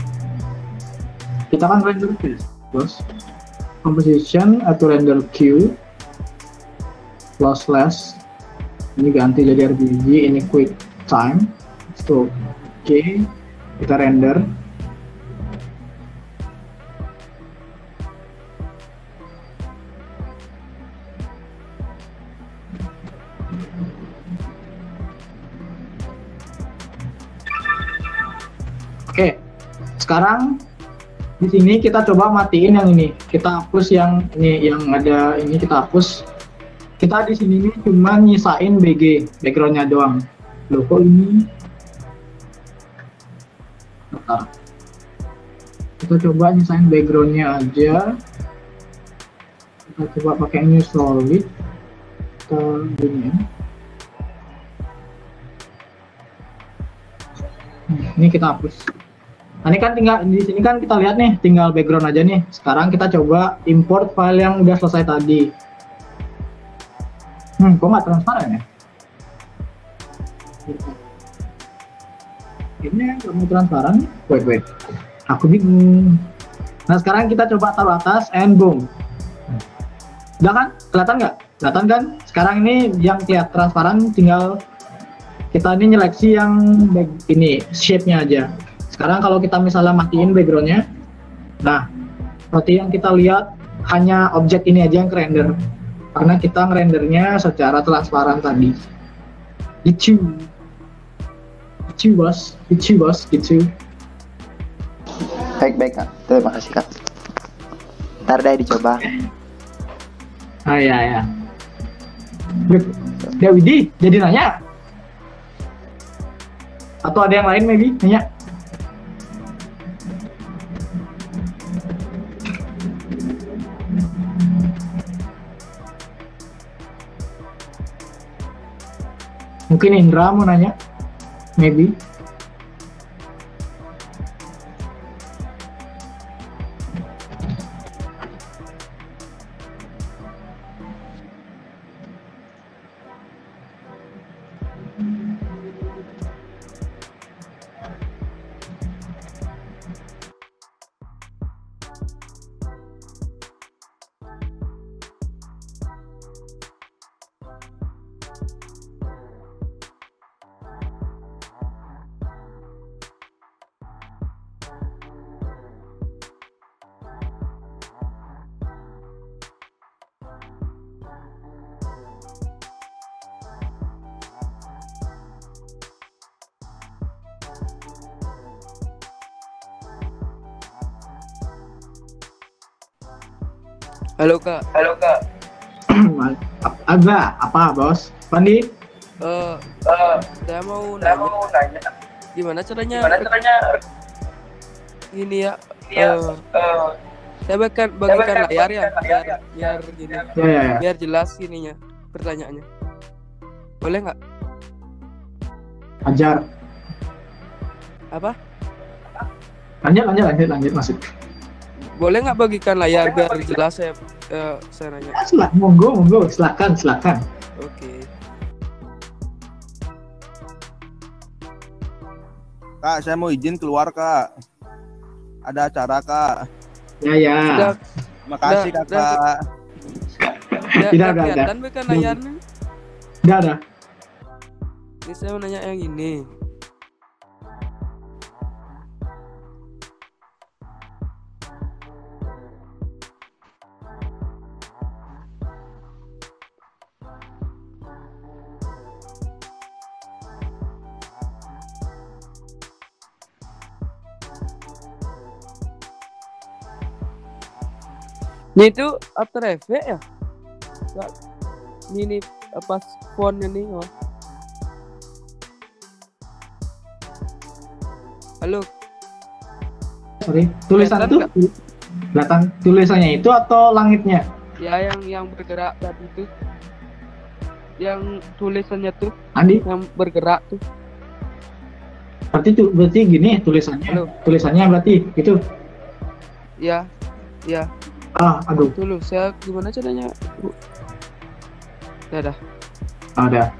Speaker 2: Kita kan render terus. Composition atau render queue. Lossless. Ini ganti jadi RGB, ini QuickTime. So, oke. Kita render. Oke, sekarang di sini kita coba matiin yang ini. Kita hapus yang ini, yang ada ini kita hapus. Kita di sini nih cuma nyisain backgroundnya doang. Loh kok ini? Bentar. Kita coba nyisain backgroundnya aja. Kita coba pakai new solid. Kita gini. Ini kita hapus. Nah, ini kan tinggal di sini kan kita lihat nih, tinggal background aja nih. Sekarang kita coba import file yang udah selesai tadi. Kok nggak transparan ya? Ini nggak mau transparan. Wait. Aku bingung. Nah, sekarang kita coba taruh atas and boom. Udah kan? Kelihatan nggak? Kelihatan kan? Sekarang ini yang kelihatan transparan tinggal kita ini nyeleksi yang ini shape-nya aja. Sekarang kalau kita misalnya matiin backgroundnya, nah seperti yang kita lihat hanya objek ini aja yang render. karena kita ngerendernya secara transparan tadi. Gitu bos.
Speaker 1: Baik Kak, terima kasih Kak. Ntar deh dicoba.
Speaker 2: Ya. Widi jadi nanya atau ada yang lain maybe nanya? Mungkin Indra mau nanya, maybe.
Speaker 4: Halo Kak.
Speaker 2: Apa bos? Pandi?
Speaker 4: Saya mau nanya. Gimana caranya? Gini ya. Saya bagikan layar ya, biar gini.
Speaker 2: Ya.
Speaker 4: Biar jelas ininya pertanyaannya. Boleh nggak?
Speaker 2: Ajar.
Speaker 4: Apa?
Speaker 2: Lanjut masuk.
Speaker 4: Boleh nggak bagikan layar biar jelas saya nanya.
Speaker 2: Monggo, silakan.
Speaker 4: Oke.
Speaker 8: Kak, saya mau izin keluar, Kak. Ada acara, Kak.
Speaker 2: Ya.
Speaker 8: Makasih, Kakak.
Speaker 2: Tidak ada.
Speaker 4: Kelihatan bagikan layarnya.
Speaker 2: Tidak ada.
Speaker 4: Ini saya mau nanya yang ini. Ini tuh After Effects ya? Ini pas fontnya nih. Oh. Halo.
Speaker 2: Sorry, tulisan itu kelihatan tulisannya itu atau langitnya?
Speaker 4: Ya yang bergerak tadi itu. Yang tulisannya tuh.
Speaker 2: Andi?
Speaker 4: Yang bergerak tuh.
Speaker 2: Berarti gini tulisannya.
Speaker 4: Halo.
Speaker 2: Tulisannya berarti itu.
Speaker 4: Ya.
Speaker 2: Aduh.
Speaker 4: Dulu saya gimana caranya? Ya dah.
Speaker 2: Ada.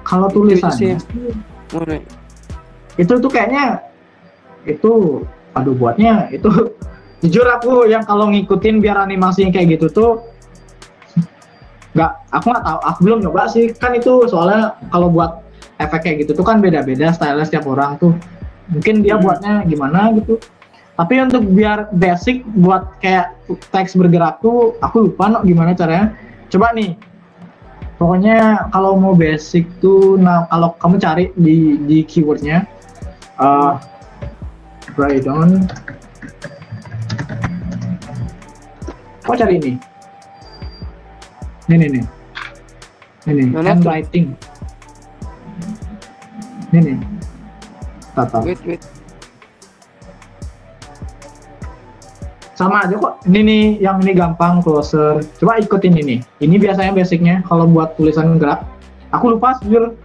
Speaker 2: Kalau tulisannya itu tuh kayaknya itu buatnya itu jujur aku yang kalau ngikutin biar animasinya kayak gitu tuh aku nggak tahu, aku belum nyoba sih, kan itu soalnya kalau buat efek kayak gitu tuh kan beda-beda style setiap orang tuh, mungkin dia buatnya gimana gitu. Tapi untuk biar basic buat kayak teks bergerak tuh aku lupa gimana caranya. Coba nih, pokoknya kalau mau basic tuh, nah kalau kamu cari di keywordnya Brydon, kau cari ini handwriting ini tata.
Speaker 4: Wait.
Speaker 2: Sama aja kok, ini yang ini gampang, closer. Coba ikutin ini biasanya basicnya kalau buat tulisan gerak. Aku lupa jujur,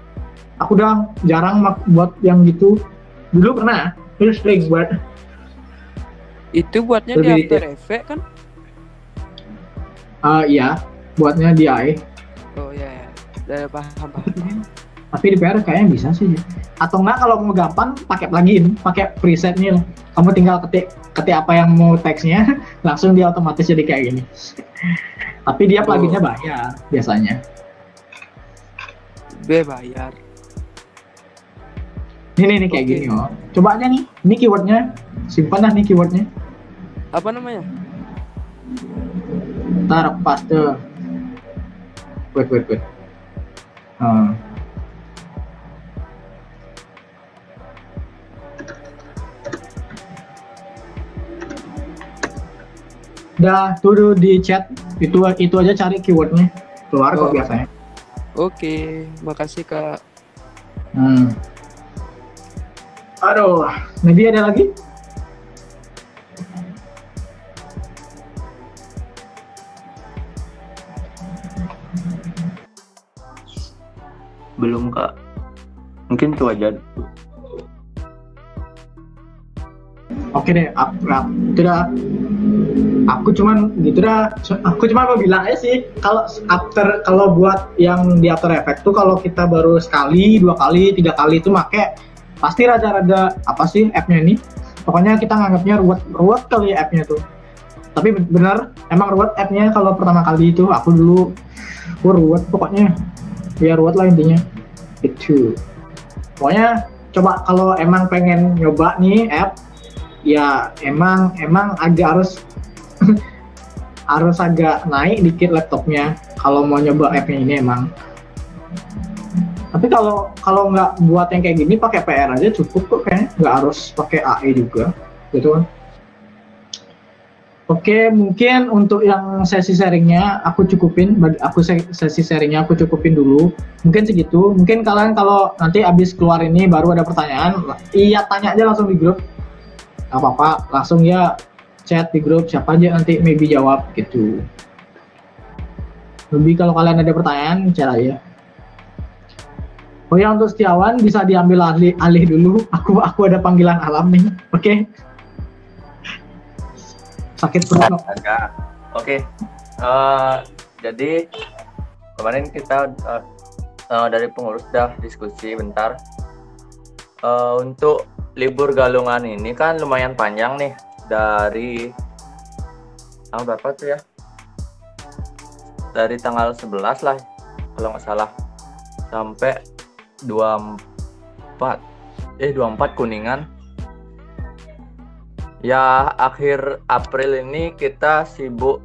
Speaker 2: aku udah jarang buat yang gitu. Dulu pernah terus sering buat.
Speaker 4: Itu buatnya di After Effects kan?
Speaker 2: Iya, buatnya di AI.
Speaker 4: Oh ya, udah paham.
Speaker 2: Tapi di PR kayaknya bisa sih. Atau enggak kalau mau gampang pakai plugin, pakai presetnya. Kamu tinggal ketik apa yang mau teksnya, langsung dia otomatis jadi kayak gini. Tapi dia pluginnya bayar biasanya.
Speaker 4: Bayar.
Speaker 2: Ini kayak gini oh. Coba aja nih, ini keywordnya, simpan dah nih keywordnya.
Speaker 4: Apa namanya?
Speaker 2: Ntar paste. Wait. Hmm. Udah tuh di chat itu aja cari keywordnya keluar kok biasanya.
Speaker 4: Oke, makasih Kak.
Speaker 2: Aduh, maybe ada lagi?
Speaker 5: Belum Kak. Mungkin itu aja.
Speaker 2: Oke deh, itu dah. Aku cuman mau bilang aja sih, kalau buat yang di After Effects tuh kalau kita baru sekali, 2 kali, 3 kali itu make pasti rada-rada apa sih app-nya ini. Pokoknya kita nganggapnya ruwet kali ya app-nya tuh. Tapi bener, emang ruwet app-nya kalau pertama kali itu aku dulu ruwet pokoknya. Ya ruwet lah intinya. Itu. Pokoknya coba kalau emang pengen nyoba nih app, ya emang agak harus agak naik dikit laptopnya kalau mau nyoba app-nya ini emang. Tapi kalau nggak buat yang kayak gini pakai PR aja cukup kok kayaknya, nggak harus pakai AE juga gitu kan. Oke, mungkin untuk yang sesi sharingnya aku cukupin dulu. Mungkin segitu. Mungkin kalian kalau nanti abis keluar ini baru ada pertanyaan, iya tanya aja langsung di grup. Gak apa-apa, langsung ya chat di grup, siapa aja nanti maybe jawab gitu. Lebih kalau kalian ada pertanyaan, chat aja. Oh ya, untuk Setiawan bisa diambil alih dulu. Aku ada panggilan alam nih. Oke. Sakit perut.
Speaker 5: Oke. Jadi kemarin kita dari pengurus udah diskusi bentar. Untuk libur Galungan ini kan lumayan panjang nih, dari tanggal berapa tuh ya? Dari tanggal 11 lah kalau nggak salah sampai 24 Kuningan. Ya akhir April ini kita sibuk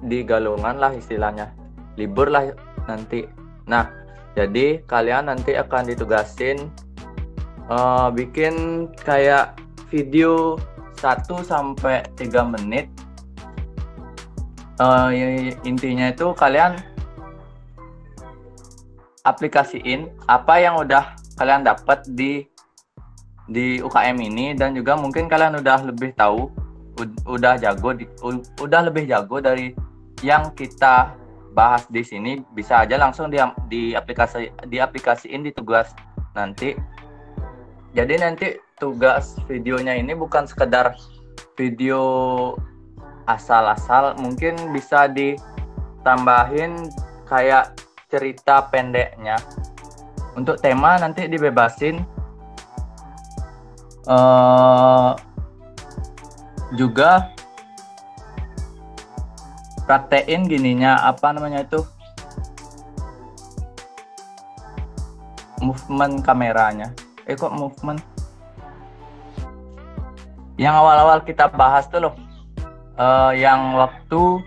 Speaker 5: di Galungan lah istilahnya, libur lah nanti. Nah jadi kalian nanti akan ditugasin bikin kayak video 1-3 menit. Intinya itu kalian aplikasiin apa yang udah kalian dapat di UKM ini, dan juga mungkin kalian udah lebih tahu, udah lebih jago dari yang kita bahas di sini. Bisa aja langsung diaplikasiin di tugas nanti. Jadi nanti tugas videonya ini bukan sekedar video asal-asal, mungkin bisa ditambahin kayak cerita pendeknya. Untuk tema nanti dibebasin. Juga praktein gininya, apa namanya itu, movement kameranya. Kok movement yang awal-awal kita bahas tuh loh, yang waktu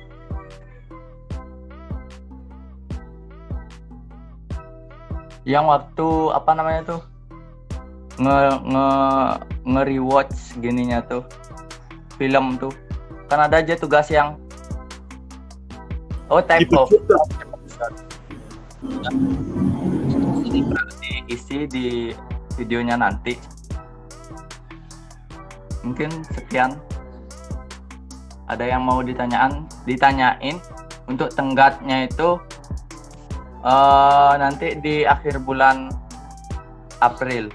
Speaker 5: apa namanya tuh, nge-rewatch gininya tuh film tuh kan ada aja tugas yang type of ini diisi di videonya nanti. Mungkin sekian. Ada yang mau ditanyain untuk tenggatnya itu nanti di akhir bulan April.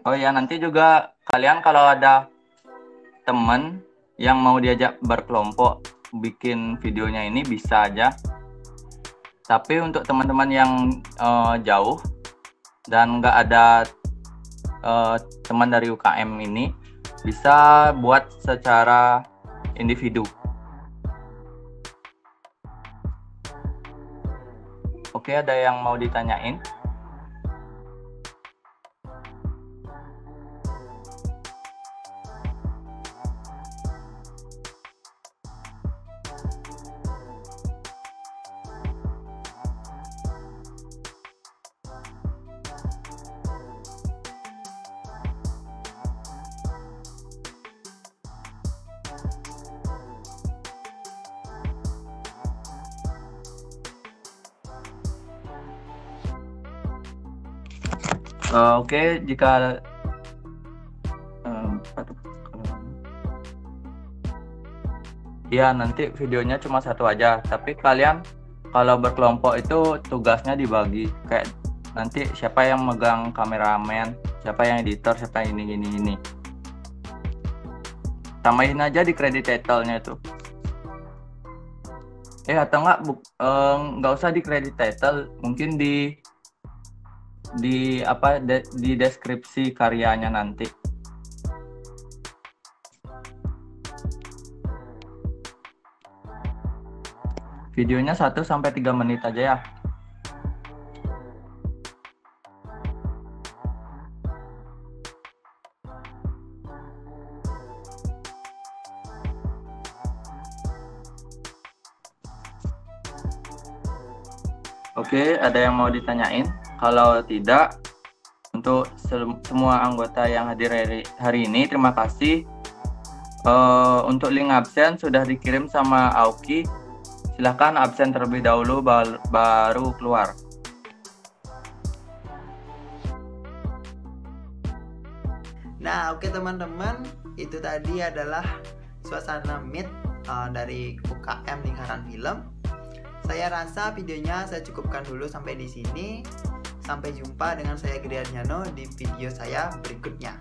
Speaker 5: Oh ya, nanti juga kalian kalau ada temen yang mau diajak berkelompok bikin videonya ini bisa aja. Tapi untuk teman-teman yang jauh dan nggak ada teman dari UKM ini, bisa buat secara individu. Oke, ada yang mau ditanyain? Oke, jika ya nanti videonya cuma satu aja, tapi kalian kalau berkelompok itu tugasnya dibagi, kayak nanti siapa yang megang kameramen, siapa yang editor, siapa yang ini. Tambahin aja di credit title-nya itu. Atau nggak usah di credit title, mungkin di deskripsi karyanya nanti. Videonya 1-3 menit aja ya. Oke, ada yang mau ditanyain? Kalau tidak, untuk semua anggota yang hadir hari ini, terima kasih. Untuk link absen sudah dikirim sama Auki. Silahkan absen terlebih dahulu baru keluar.
Speaker 1: Nah, oke teman-teman, itu tadi adalah suasana meet dari UKM Lingkaran Film. Saya rasa videonya saya cukupkan dulu sampai di sini. Sampai jumpa dengan saya Gede Adnyano di video saya berikutnya.